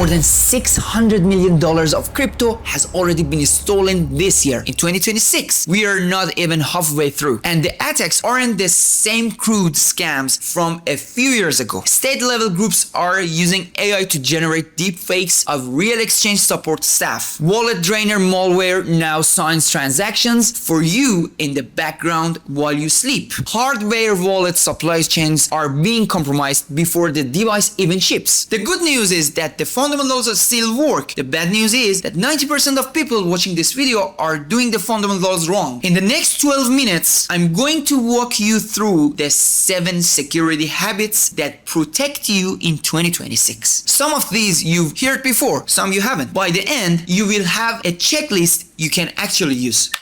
More than $600 million of crypto has already been stolen this year. In 2026, we are not even halfway through. And the attacks aren't the same crude scams from a few years ago. State-level groups are using AI to generate deepfakes of real exchange support staff. Wallet drainer malware now signs transactions for you in the background while you sleep. Hardware wallet supply chains are being compromised before the device even ships. The good news is that the fundamentals still work. The bad news is that 90% of people watching this video are doing the fundamentals wrong. In the next 12 minutes, I'm going to walk you through the 7 security habits that protect you in 2026. Some of these you've heard before, some you haven't. By the end, you will have a checklist you can actually use.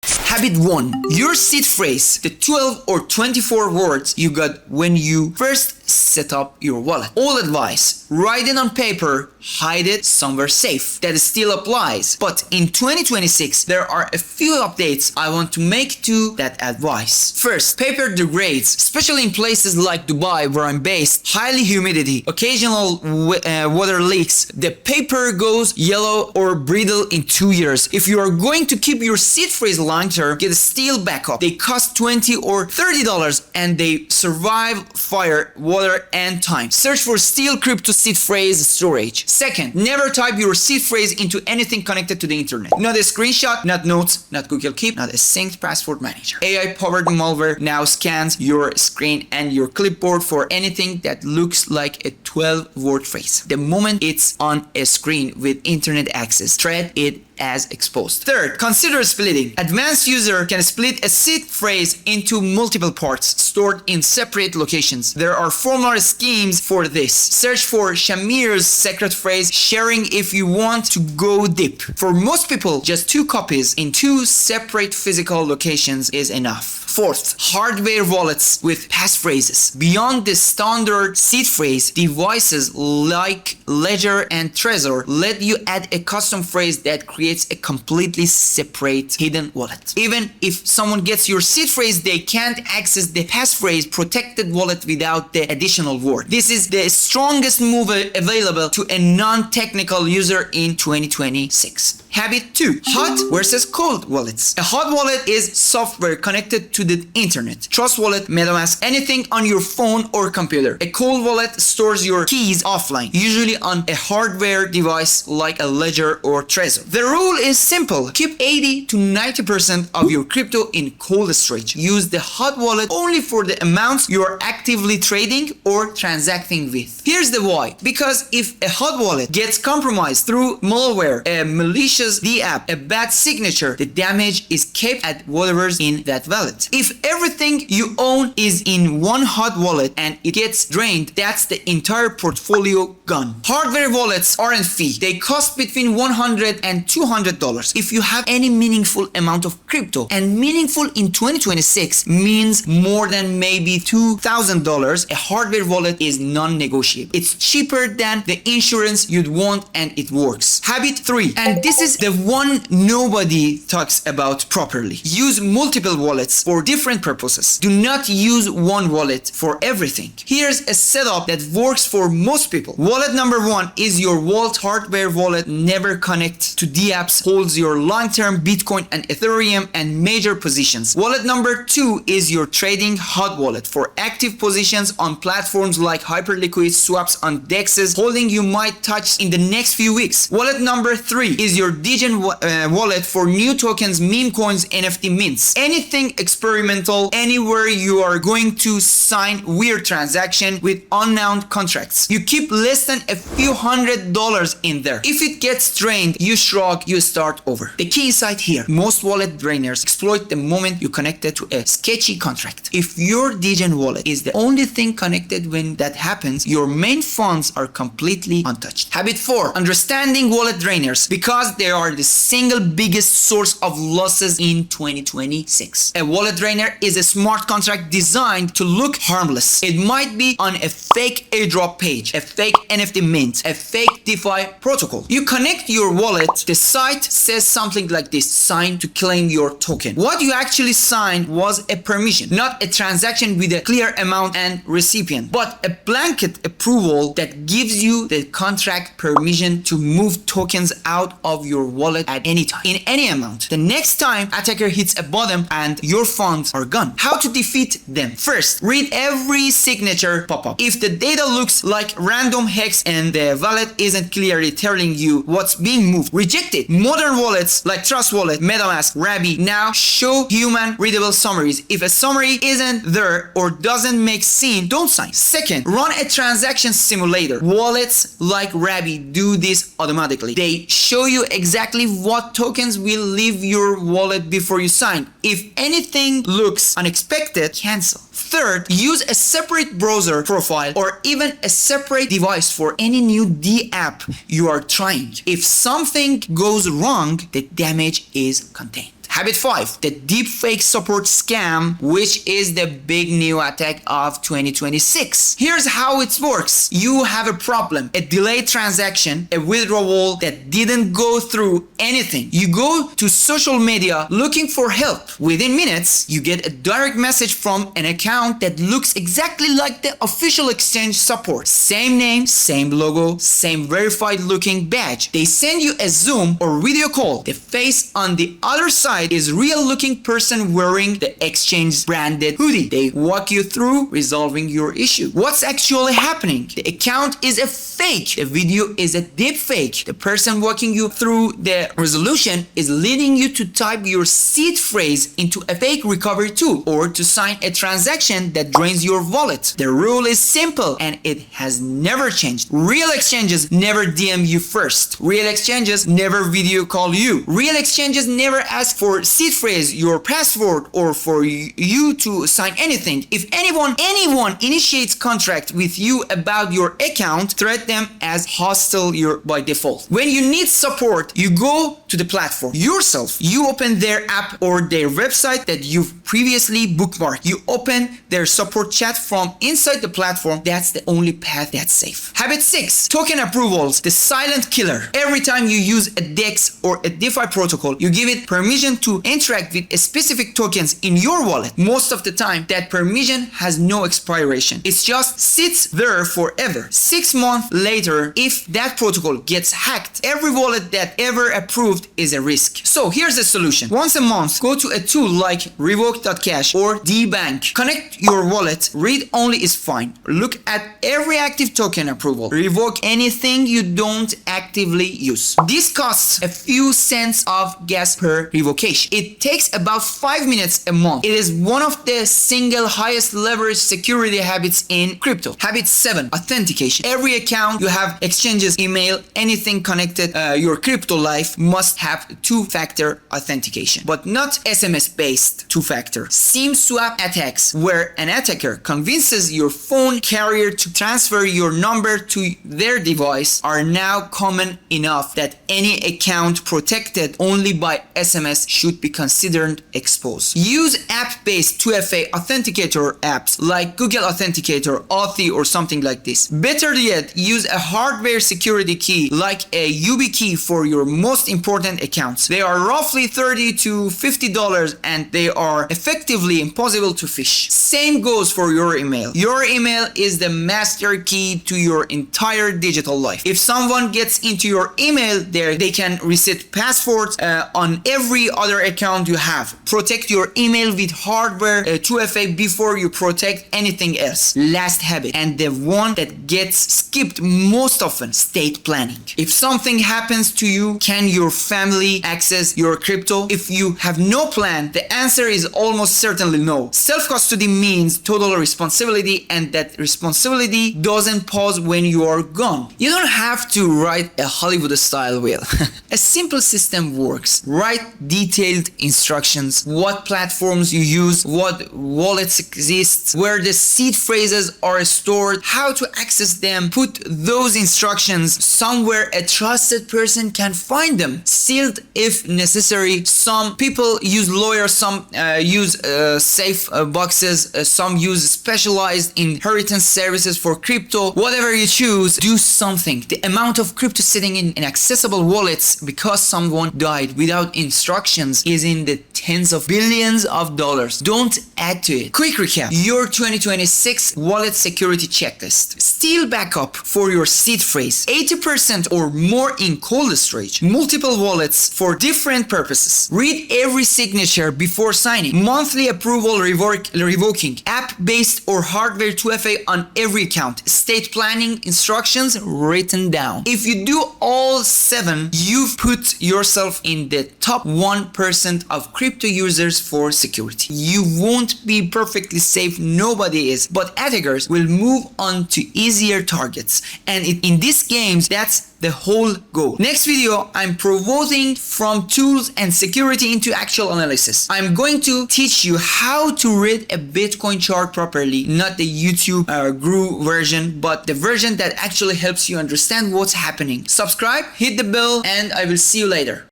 Habit 1. Your seed phrase, the 12 or 24 words you got when you first set up your wallet. All advice, write it on paper, hide it somewhere safe. That still applies. But in 2026, there are a few updates I want to make to that advice. First, paper degrades, especially in places like Dubai where I'm based. Highly humidity, occasional water leaks. The paper goes yellow or brittle in 2 years. If you are going to keep your seed phrase long term, get a steel backup. They cost $20 or $30 and they survive fire, water, and time. Search for steel crypto seed phrase storage. Second, never type your seed phrase into anything connected to the internet. Not a screenshot, not notes, not Google Keep, not a synced password manager. AI-powered malware now scans your screen and your clipboard for anything that looks like a 12-word phrase. The moment it's on a screen with internet access, treat it as exposed. Third, consider splitting. Advanced user can split a seed phrase into multiple parts stored in separate locations. There are formal schemes for this. Search for Shamir's secret phrase sharing if you want to go deep. For most people, just 2 copies in 2 separate physical locations is enough. Fourth, hardware wallets with passphrases. Beyond the standard seed phrase, devices like Ledger and Trezor let you add a custom phrase that creates a completely separate hidden wallet. Even if someone gets your seed phrase, they can't access the passphrase protected wallet without the additional word. This is the strongest move available to a non-technical user in 2026. Habit 2. Hot versus cold wallets. A hot wallet is software connected to the internet. Trust Wallet, MetaMask, anything on your phone or computer. A cold wallet stores your keys offline, usually on a hardware device like a Ledger or Trezor. The rule is simple. Keep 80 to 90% of your crypto in cold storage. Use the hot wallet only for the amounts you are actively trading or transacting with. Here's the why. Because if a hot wallet gets compromised through malware, a malicious DApp, a bad signature, the damage is kept at whatever's in that wallet. If everything you own is in one hot wallet and it gets drained, that's the entire portfolio gone. Hardware wallets aren't free. They cost between $100 and $200. If you have any meaningful amount of crypto, and meaningful in 2026 means more than maybe $2,000, a hardware wallet is non-negotiable. It's cheaper than the insurance you'd want and it works. Habit 3, and this is the one nobody talks about properly. Use multiple wallets for different purposes. Do not use one wallet for everything. Here's a setup that works for most people. Wallet number 1 is your Vault hardware wallet. Never connect to DApps. Holds your long-term Bitcoin and Ethereum and major positions. Wallet number 2 is your trading hot wallet for active positions on platforms like Hyperliquid, swaps on DEXs, holding you might touch in the next few weeks. Wallet number 3 is your Degen wallet for new tokens, meme coins, NFT mints. Anything experimental, anywhere you are going to sign weird transaction with unknown contracts. You keep less than a few $100s in there. If it gets drained, you shrug, you start over. The key insight here, most wallet drainers exploit the moment you connect it to a sketchy contract. If your Degen wallet is the only thing connected when that happens, your main funds are completely untouched. Habit 4, understanding wallet drainers. Because they they are the single biggest source of losses in 2026. A wallet drainer is a smart contract designed to look harmless. It might be on a fake airdrop page, a fake NFT mint, a fake DeFi protocol. You connect your wallet, the site says something like this: sign to claim your token. What you actually signed was a permission, not a transaction with a clear amount and recipient, but a blanket approval that gives you the contract permission to move tokens out of your wallet at any time, in any amount. The next time attacker hits a bottom and your funds are gone. How to defeat them? First, read every signature pop-up. If the data looks like random hex and the wallet isn't clearly telling you what's being moved, reject it. Modern wallets like Trust Wallet, MetaMask, Rabby now show human readable summaries. If a summary isn't there or doesn't make sense, don't sign. Second, run a transaction simulator. Wallets like Rabby do this automatically. They show you exactly what tokens will leave your wallet before you sign. If anything looks unexpected, cancel. Third, use a separate browser profile or even a separate device for any new D app you are trying. If something goes wrong, the damage is contained. Habit 5, the deepfake support scam, which is the big new attack of 2026. Here's how it works. You have a problem, a delayed transaction, a withdrawal that didn't go through anything. You go to social media looking for help. Within minutes, you get a direct message from an account that looks exactly like the official exchange support. Same name, same logo, same verified looking badge. They send you a Zoom or video call. The face on the other side is real looking person wearing the exchange branded hoodie. They walk you through resolving your issue. What's actually happening? The account is a fake. The video is a deep fake. The person walking you through the resolution is leading you to type your seed phrase into a fake recovery tool or to sign a transaction that drains your wallet. The rule is simple and it has never changed. Real exchanges never DM you first. Real exchanges never video call you. Real exchanges never ask for seed phrase, your password, or for you to sign anything. If anyone initiates contract with you about your account, threat them as hostile by default. When you need support, you go to the platform yourself. You open their app or their website that you've previously bookmarked. You open their support chat from inside the platform. That's the only path that's safe. Habit 6, token approvals, the silent killer. Every time you use a DEX or a DeFi protocol, you give it permission to interact with specific tokens in your wallet. Most of the time, that permission has no expiration. It just sits there forever. 6 months later, if that protocol gets hacked, every wallet that ever approved is a risk. So here's the solution. Once a month, go to a tool like revoke.cash or dbank. Connect your wallet. Read only is fine. Look at every active token approval. Revoke anything you don't actively use. This costs a few cents of gas per revocation. It takes about 5 minutes a month. It is one of the single highest leverage security habits in crypto. Habit 7, authentication. Every account you have, exchanges, email, anything connected your crypto life must have two-factor authentication, but not SMS-based two-factor. SIM swap attacks, where an attacker convinces your phone carrier to transfer your number to their device, are now common enough that any account protected only by SMS should be considered exposed. Use app-based 2FA authenticator apps like Google Authenticator, Authy, or something like this. Better yet, use a hardware security key like a YubiKey for your most important accounts. They are roughly $30 to $50 and they are effectively impossible to phish. Same goes for your email. Your email is the master key to your entire digital life. If someone gets into your email there, they can reset passwords on every other account you have. Protect your email with hardware 2FA before you protect anything else. Last habit, and the one that gets skipped most often, estate planning. If something happens to you, can your family access your crypto? If you have no plan, the answer is almost certainly no. Self-custody means total responsibility, and that responsibility doesn't pause when you are gone. You don't have to write a Hollywood-style will. A simple system works. Write detailed instructions, what platforms you use, what wallets exist, where the seed phrases are stored, how to access them. Put those instructions somewhere a trusted person can find them. sealed if necessary. Some people use lawyers, some use safe boxes, some use specialized inheritance services for crypto. Whatever you choose, do something. The amount of crypto sitting in inaccessible wallets because someone died without instructions is in the tens of billions of dollars. Don't add to it. Quick recap: your 2026 wallet security checklist. Steal backup for your seed phrase, 80% or more in cold storage, multiple wallets for different purposes. Read every signature before signing. Monthly approval revoking. App-based or hardware 2FA on every account. Estate planning instructions written down. If you do all 7, you've put yourself in the top 1% of crypto users for security. You won't be perfectly safe, nobody is, but attackers will move on to easier targets, and in these games, that's the whole goal. Next video, I'm pivoting from tools and security into actual analysis. I'm going to teach you how to read a Bitcoin chart properly, not the YouTube guru version, but the version that actually helps you understand what's happening. Subscribe, hit the bell, and I will see you later.